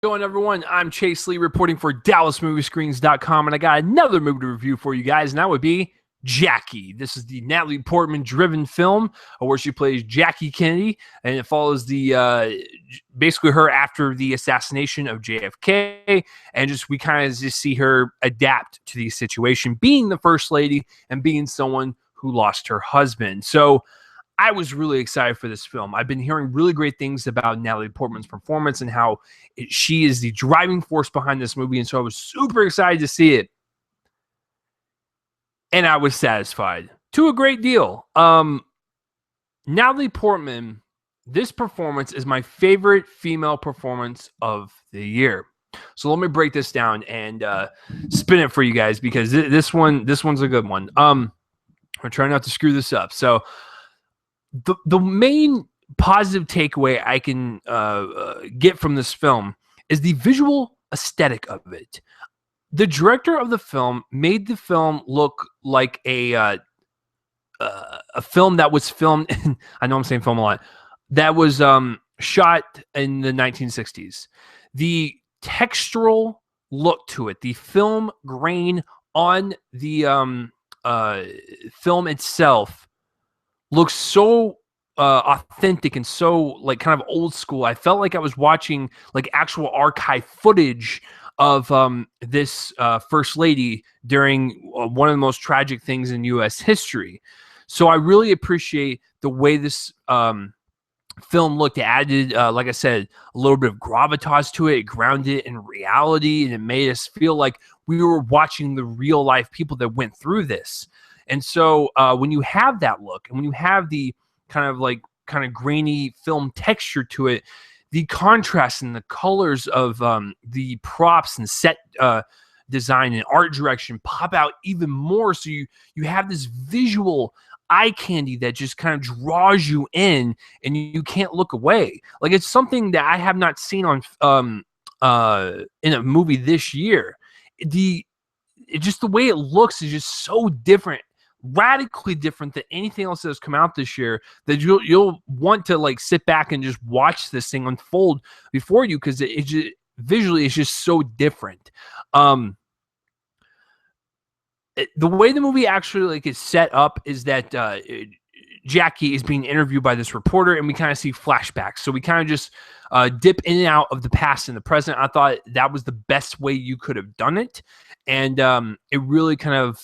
Going, everyone? I'm Chase Lee reporting for DallasMovieScreens.com, and I got another movie to review for you guys, and that would be Jackie. This is the Natalie Portman-driven film where she plays Jackie Kennedy, and it follows the basically her after the assassination of JFK, and we kind of just see her adapt to the situation, being the first lady and being someone who lost her husband. So I was really excited for this film. I've been hearing really great things about Natalie Portman's performance and how she is the driving force behind this movie. And so I was super excited to see it. And I was satisfied to a great deal. Natalie Portman, this performance is my favorite female performance of the year. So let me break this down and spin it for you guys, because this one's a good one. I'm trying not to screw this up. So the main positive takeaway I can get from this film is the visual aesthetic of it. The director of the film made the film look like a film that was filmed in, I know I'm saying film a lot, that was shot in the 1960s. The textural look to it, the film grain on the film itself looks so authentic and so like kind of old school. I felt like I was watching like actual archive footage of this first lady during one of the most tragic things in U.S. history. So I really appreciate the way this film looked. It added, like I said, a little bit of gravitas to it. It grounded it in reality, and it made us feel like we were watching the real life people that went through this. And so when you have that look, and when you have the kind of grainy film texture to it, the contrast and the colors of the props and set design and art direction pop out even more. So you have this visual eye candy that just kind of draws you in, and you can't look away. Like, it's something that I have not seen on in a movie this year. Just the way it looks is just so different, radically different than anything else that's come out this year, that you'll want to like sit back and just watch this thing unfold before you, because it just visually is just so different. The way the movie actually like is set up is that Jackie is being interviewed by this reporter, and we kind of see flashbacks. So we kind of just dip in and out of the past and the present. I thought that was the best way you could have done it, and it really kind of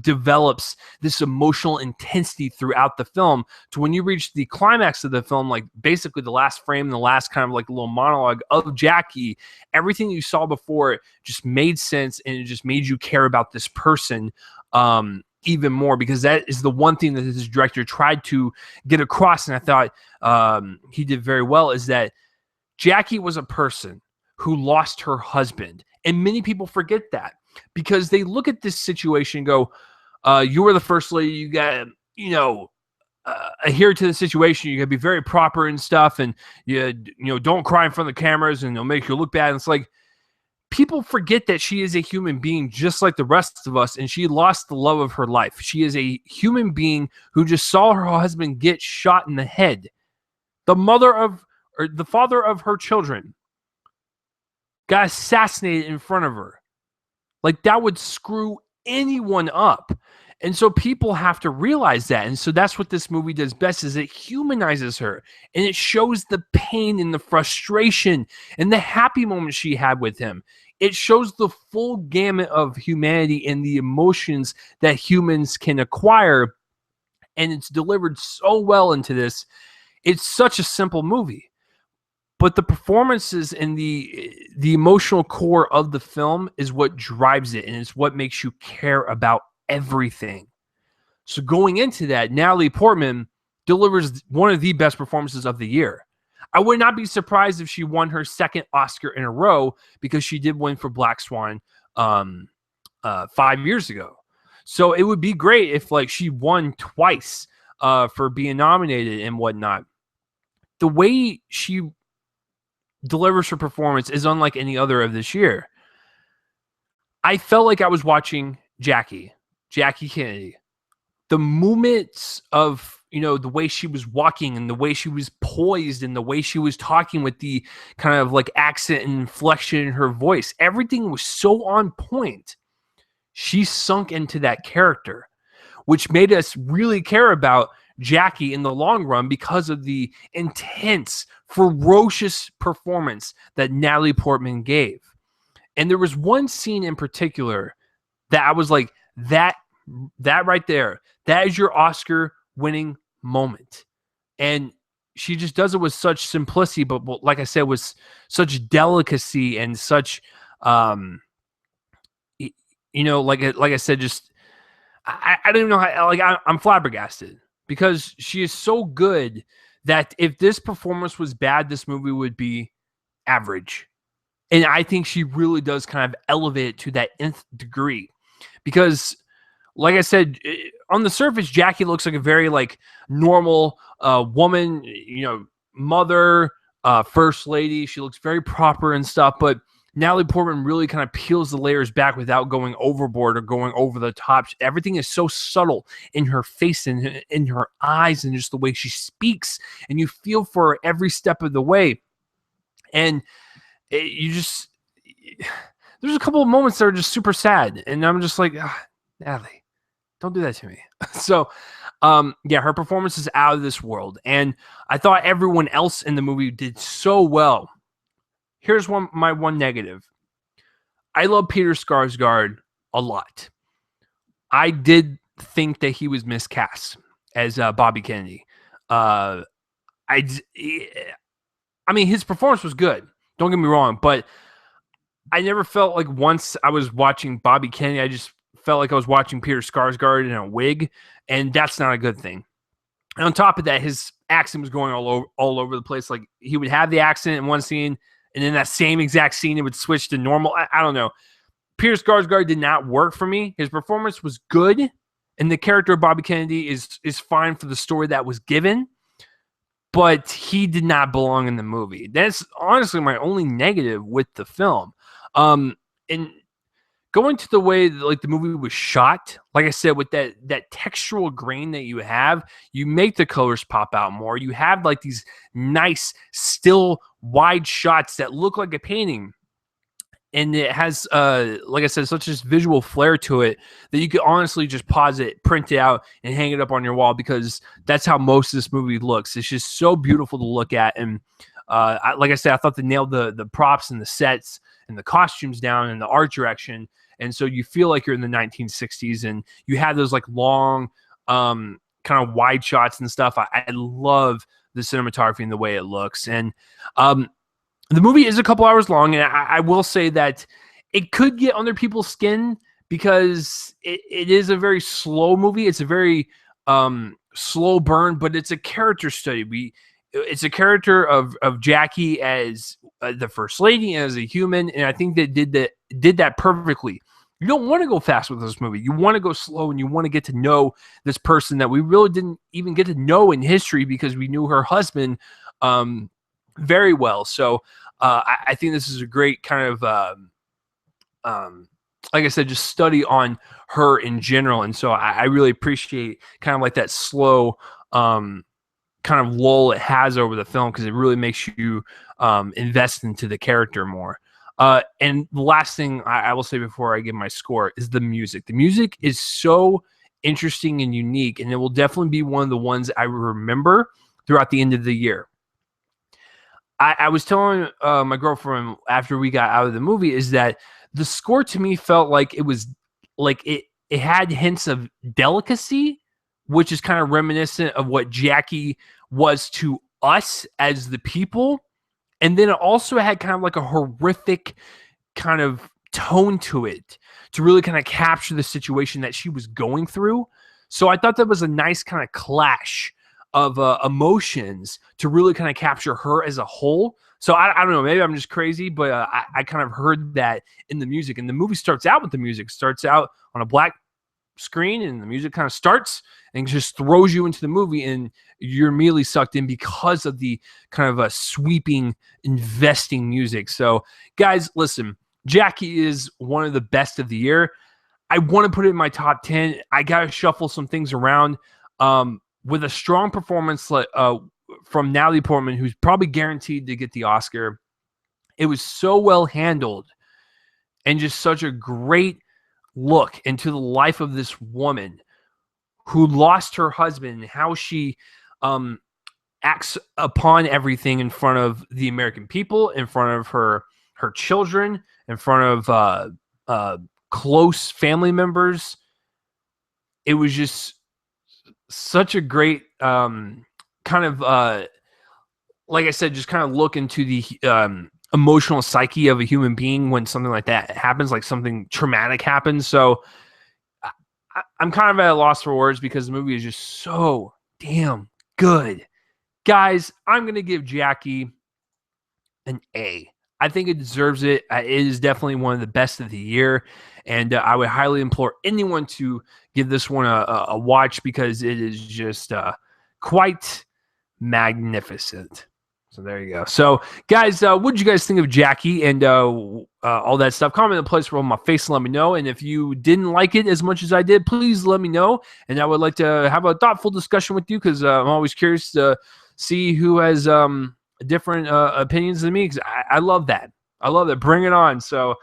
develops this emotional intensity throughout the film, to when you reach the climax of the film, like basically the last frame, the last kind of like little monologue of Jackie, everything you saw before just made sense, and it just made you care about this person even more, because that is the one thing that this director tried to get across, and I thought he did very well, is that Jackie was a person who lost her husband. And many people forget that, because they look at this situation and go, you were the first lady, you got, adhere to the situation, you gotta be very proper and stuff, and you don't cry in front of the cameras and it'll make you look bad. And it's like, people forget that she is a human being just like the rest of us, and she lost the love of her life. She is a human being who just saw her husband get shot in the head. The father of her children got assassinated in front of her. Like, that would screw anyone up. And so people have to realize that. And so that's what this movie does best, is it humanizes her, and it shows the pain and the frustration and the happy moments she had with him. It shows the full gamut of humanity and the emotions that humans can acquire. And it's delivered so well into this. It's such a simple movie, but the performances and the emotional core of the film is what drives it, and it's what makes you care about everything. So going into that, Natalie Portman delivers one of the best performances of the year. I would not be surprised if she won her second Oscar in a row, because she did win for Black Swan 5 years ago. So it would be great if like she won twice for being nominated and whatnot. The way she delivers her performance is unlike any other of this year. I felt like I was watching Jackie Kennedy. The movements of the way she was walking and the way she was poised and the way she was talking with the kind of like accent and inflection in her voice. Everything was so on point. She sunk into that character, which made us really care about Jackie in the long run because of the intense, ferocious performance that Natalie Portman gave. And there was one scene in particular that I was like, that right there, that is your Oscar winning moment. And she just does it with such simplicity, but like I said, with such delicacy and such, like I said, just I don't even know how. Like I'm flabbergasted because she is so good that if this performance was bad, this movie would be average. And I think she really does kind of elevate it to that nth degree because, like I said, on the surface, Jackie looks like a very like normal woman, mother, first lady. She looks very proper and stuff, but Natalie Portman really kind of peels the layers back without going overboard or going over the top. Everything is so subtle in her face and in her eyes and just the way she speaks, and you feel for her every step of the way. And there's a couple of moments that are just super sad, and I'm just like, Natalie, don't do that to me. So, her performance is out of this world, and I thought everyone else in the movie did so well. Here's my one negative. I love Peter Skarsgård a lot. I did think that he was miscast as Bobby Kennedy. I mean, his performance was good. Don't get me wrong, but I never felt like once I was watching Bobby Kennedy, I just felt like I was watching Peter Skarsgård in a wig, and that's not a good thing. And on top of that, his accent was going all over the place. Like he would have the accent in one scene, and in that same exact scene, it would switch to normal. I don't know. Peter Skarsgård did not work for me. His performance was good, and the character of Bobby Kennedy is fine for the story that was given, but he did not belong in the movie. That's honestly my only negative with the film. And going to the way that, like, the movie was shot, like I said, with that textural grain that you have, you make the colors pop out more. You have like these nice, still wide shots that look like a painting. And it has, like I said, such a visual flair to it that you could honestly just pause it, print it out, and hang it up on your wall because that's how most of this movie looks. It's just so beautiful to look at. And like I said, I thought they nailed the props and the sets and the costumes down and the art direction. And so you feel like you're in the 1960s, and you have those like long, kind of wide shots and stuff. I love the cinematography and the way it looks. And the movie is a couple hours long, and I will say that it could get under people's skin because it is a very slow movie. It's a very slow burn, but it's a character study. It's a character of Jackie as the first lady, as a human, and I think they did that perfectly. You don't want to go fast with this movie. You want to go slow, and you want to get to know this person that we really didn't even get to know in history because we knew her husband very well. So I think this is a great kind of, like I said, just study on her in general. And so I really appreciate kind of like that slow kind of lull it has over the film because it really makes you invest into the character more. And the last thing I will say before I give my score is the music. The music is so interesting and unique, and it will definitely be one of the ones I remember throughout the end of the year. I was telling my girlfriend after we got out of the movie is that the score to me felt like it was like it had hints of delicacy, which is kind of reminiscent of what Jackie was to us as the people. And then it also had kind of like a horrific kind of tone to it to really kind of capture the situation that she was going through. So I thought that was a nice kind of clash of emotions to really kind of capture her as a whole. So I don't know, maybe I'm just crazy, but I kind of heard that in the music. And the movie starts out with the music. Starts out on a black screen, and the music kind of starts and just throws you into the movie, and you're immediately sucked in because of the kind of a sweeping, investing music. So, guys, listen, Jackie is one of the best of the year. I want to put it in my top 10. I got to shuffle some things around. with a strong performance from Natalie Portman, who's probably guaranteed to get the Oscar. It was so well handled and just such a great look into the life of this woman who lost her husband and how she acts upon everything in front of the American people, in front of her children, in front of close family members. It was just such a great kind of like I said, just kind of look into the emotional psyche of a human being when something like that happens, like something traumatic happens. So I'm kind of at a loss for words because the movie is just so damn good. Guys, I'm going to give Jackie an A. I think it deserves it. It is definitely one of the best of the year. And I would highly implore anyone to give this one a watch because it is just quite magnificent. So there you go. So, guys, what did you guys think of Jackie and all that stuff? Comment in the place where on my face and let me know. And if you didn't like it as much as I did, please let me know. And I would like to have a thoughtful discussion with you because I'm always curious to see who has different opinions than me because I love that. I love that. Bring it on. So,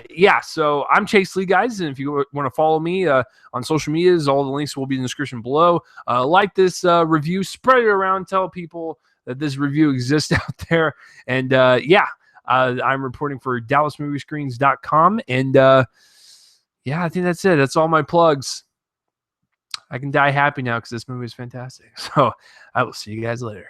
yeah. So I'm Chase Lee, guys. And if you want to follow me on social medias, all the links will be in the description below. Like this review, spread it around, tell people that this review exists out there. And yeah, I'm reporting for DallasMovieScreens.com. And yeah, I think that's it. That's all my plugs. I can die happy now because this movie is fantastic. So I will see you guys later.